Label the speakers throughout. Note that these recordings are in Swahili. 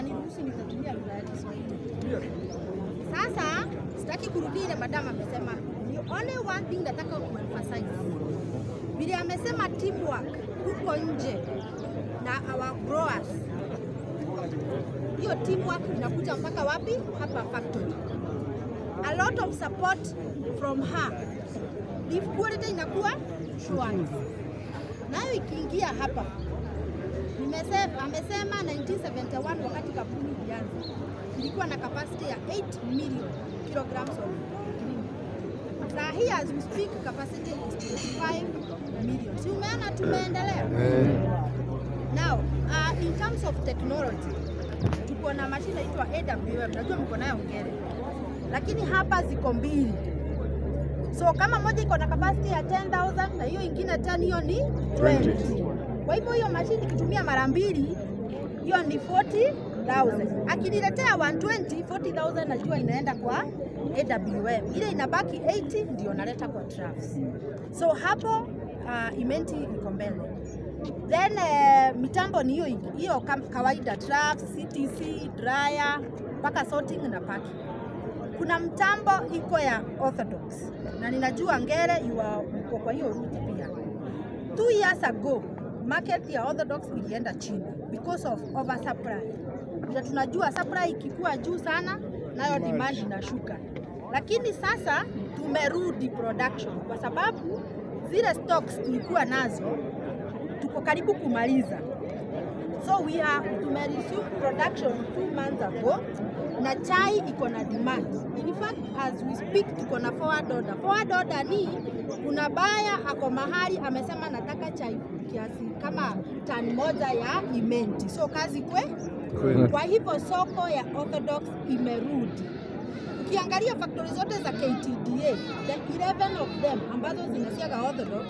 Speaker 1: mtaniruhusu nitatumia lugha ya Kiswahili. Sasa sitaki kurudia ile madam amesema. The only one thing nataka kuemphasize. Vile amesema teamwork huko nje na our growers. Hiyo teamwork inakuja mpaka wapi? Hapa factory. A lot of support from her. Beef quality inakuwa shwari. Nayo ikiingia hapa. Amesema 1971 wakati kampuni ilianza. Ilikuwa na capacity ya 8 million kilograms of cream. Saa hii as we speak capacity is 25 million. Si umeona tumeendelea? Now, in terms of technology, tuko na mashine inaitwa AWM. Najua mko nayo ngere. Lakini hapa ziko mbili. So kama moja iko na capacity ya 10,000 na hiyo ingine 10, hiyo ni 20. Kwa hivyo hiyo mashine ikitumia mara mbili, hiyo ni 40,000. Akiniletea 120, 40,000 najua inaenda kwa AWM. Ile inabaki 80 ndio naleta kwa troughs. So hapo Imenti iko mbele. Then mitambo ni hiyo kawaida, troughs, CTC, dryer, mpaka sorting na packing. Kuna mtambo iko ya Orthodox na ninajua ngere yuko kwa hiyo route pia. 2 years ago market ya Orthodox ilienda chini because of oversupply. Bila tunajua supply ikikuwa juu sana nayo demand inashuka. Lakini sasa tumerudi production kwa sababu zile stocks tulikuwa nazo tuko karibu kumaliza. So tumeresume production 2 months ago na chai iko na demand. In fact, as we speak tuko na forward order. Forward order ni kuna baya ako mahali amesema nataka chai kiasi kama tani moja ya Imenti. So kazi kwa hivyo soko ya Orthodox imerudi. Ukiangalia factory zote za KTDA, the 11 of them ambazo zinasiaga Orthodox,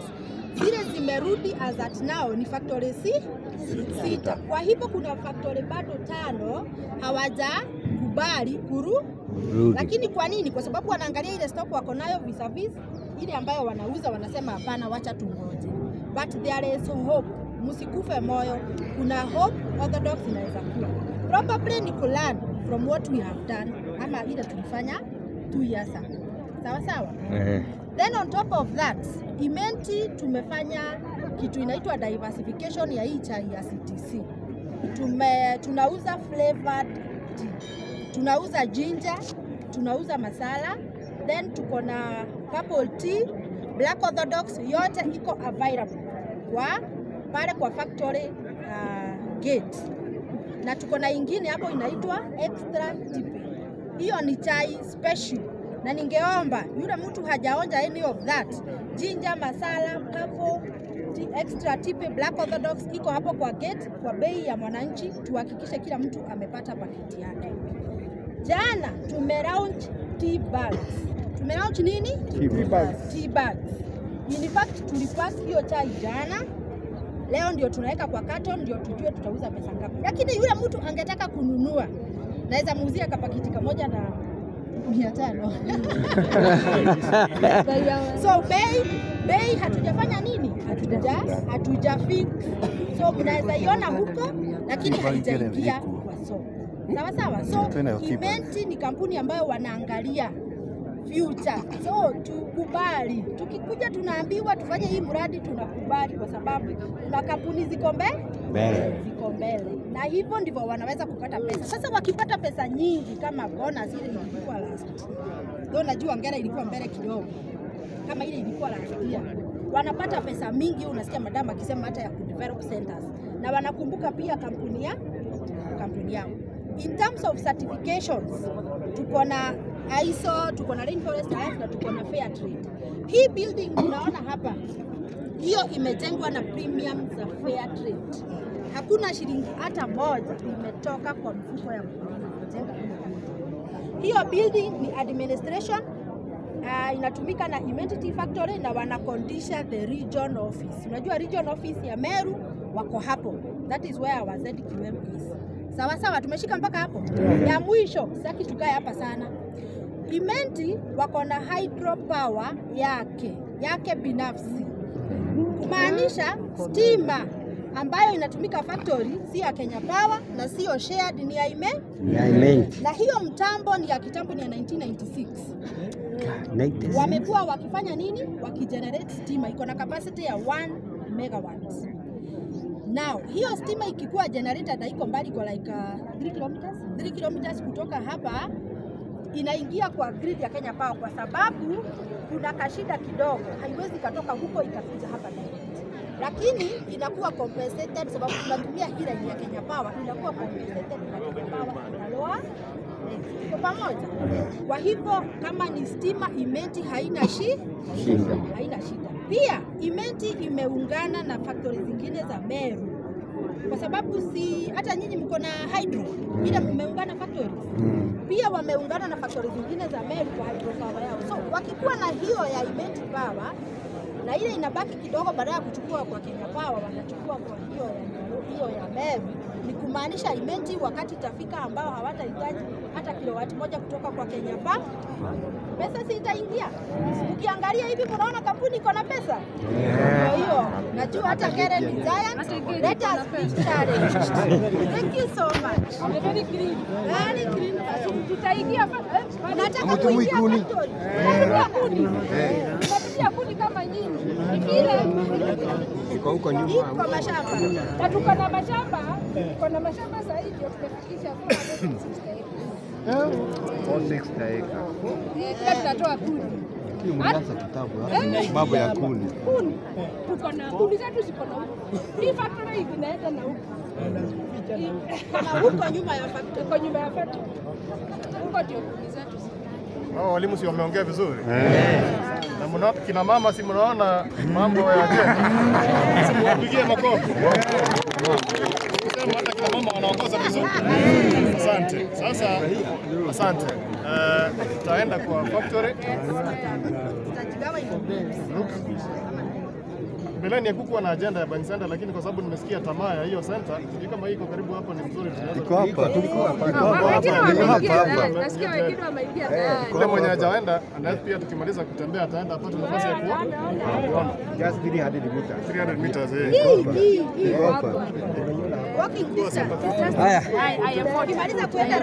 Speaker 1: zile zimerudi as at now ni factory 6. Kwa hivyo kuna factory bado 5 hawajakubali kurudi. Lakini kwa nini? Kwa sababu wanaangalia ile stock wako nayo vis-a-vis ile ambayo wanauza, wanasema hapana, wacha tungoje. But there is hope. Musikufe moyo. Kuna hope Orthodox inaweza kuwa. Probably ni kulearn from what we have done ama ile tulifanya 2 years ago. Sawa sawa? Then on top of that, Imenti tumefanya kitu inaitwa diversification ya hii chai ya CTC. Tunauza flavored tea. Tunauza ginger, tunauza masala, then tuko na purple tea, black Orthodox, yote iko available pale kwa factory gate. Na tuko na ingine hapo inaitwa extra tipe. Hiyo ni chai special. Na ningeomba yule mtu hajaonja any of that, ginger, masala, purple tea, extra tipe, black Orthodox iko hapo kwa gate kwa bei ya mwananchi, tuhakikishe kila mtu amepata paketi yake. Jana tumelaunch tea bags. Tumelaunch nini? Tea bags. In fact tulipack hiyo chai jana. Leo ndio tunaweka kwa carton ndio tujue tutauza pesa ngapi. Lakini yule mtu angetaka kununua, naweza muuzia kapakiti kamoja na 500. So bei hatujafanya nini? Hatujafix. So mnaweza iona huko lakini haijaingia kwa soko. Sawa sawa. So Imenti ni kampuni ambayo wanaangalia future. So tukubali. Tukikuja tunaambiwa tufanye hii mradi, tunakubali kwa sababu kuna kampuni ziko mbele. Na hivyo ndivyo wanaweza kupata pesa. Sasa wakipata pesa nyingi kama bonus ile ilikuwa last. Ndio najua ngera ilikuwa mbele kidogo. Kama ile ilikuwa last year. Wanapata pesa mingi, unasikia madam akisema hata ya develop centers. Na wanakumbuka pia kampuni yao. In terms of certifications, tuko na ISO, tuko na Rainforest Alliance na tuko na Fair Trade. Hii building unaona hapa, hiyo imejengwa na premium za Fair Trade. Hakuna shilingi hata moja imetoka kwa mfuko ya kujenga. Hiyo building ni administration, inatumika na Imenti Tea Factory na wanakondisha the region office. Unajua region office ya Meru wako hapo. That is where our ZQM is. Sawa sawa, tumeshika mpaka hapo. Ya mwisho, sitaki tukae hapa sana. Imenti wako na hydropower yake binafsi. Kumaanisha stima ambayo inatumika factory, si ya Kenya Power na sio shared, ni ya na hiyo mtambo ni ya kitambo, ni ya 1996. Wamekuwa wakifanya nini? Wakigenerate stima, iko na capacity ya 1 megawatts. Now, hiyo stima ikikuwa generated na iko mbali kwa like 3 kilometers kutoka hapa, inaingia kwa grid ya Kenya Power kwa sababu kuna kashida kidogo, haiwezi katoka huko ikakuja hapa direct. Lakini inakuwa compensated sababu tunatumia hila ya Kenya Power, inakuwa compensated na Kenya Power inaloa kwa pamoja. Kwa hivyo kama ni stima Imenti haina shida. Pia Imenti imeungana na factory zingine za Meru. Kwa sababu si hata nyinyi mko na hydro, ila mmeungana factories. Pia wameungana na factory zingine za Meru kwa hydropower yao. So wakikuwa na hiyo ya Imenti Power na ile inabaki kidogo, baada ya kuchukua kwa Kenya Power wanachukua kwa hiyo ya Meru, ni kumaanisha Imenti wakati itafika ambao hawatahitaji hata kilowati moja kutoka kwa Kenya Power, pesa si itaingia. Ukiangalia hivi mnaona kampuni iko na pesa. Kwa hiyo najua hata Karen is giant. Let us be challenged. Thank you so much. Very clean. Tutaingia nataka kuingia factory. Tunapitia kuni kama nyinyi.
Speaker 2: Iko huko nyuma.
Speaker 1: Iko mashamba.
Speaker 3: Na tuko na mashamba, kuna mashamba zaidi tumefikisha
Speaker 2: 460 acres.
Speaker 3: kila tunatoa kuni.
Speaker 2: Mwanza kitabu mambo ya kuni.
Speaker 3: Kuni. Tuko na kuni zetu ziko na huko. Hii factory hivi inaenda na huko.
Speaker 1: Kama huko nyuma ya factory.
Speaker 3: Huko nyuma ya factory. Huko ndio kuni zetu.
Speaker 4: Walimu si wameongea vizuri. Na mna kina mama si mnaona mambo ya ajenda. Simupigie makofi. Sema hata kina mama wanaongoza vizuri. Asante. Sasa asante. Tutaenda kwa factory. Mbeleni hakukuwa na agenda ya Bani Center, lakini kwa sababu nimesikia tamaa ya hiyo center, sijui kama iko karibu hapa ni vizuri tunaweza.
Speaker 2: Iko hapa.
Speaker 3: Nasikia wengine wameingia ndani.
Speaker 4: Kule mwenye hajaenda na pia tukimaliza kutembea ataenda apate nafasi ya kuona.
Speaker 2: Just 300 meters.
Speaker 4: 300 meters.
Speaker 2: Iko hapa.
Speaker 1: Walking distance.
Speaker 2: Haya.
Speaker 1: Ukimaliza kuenda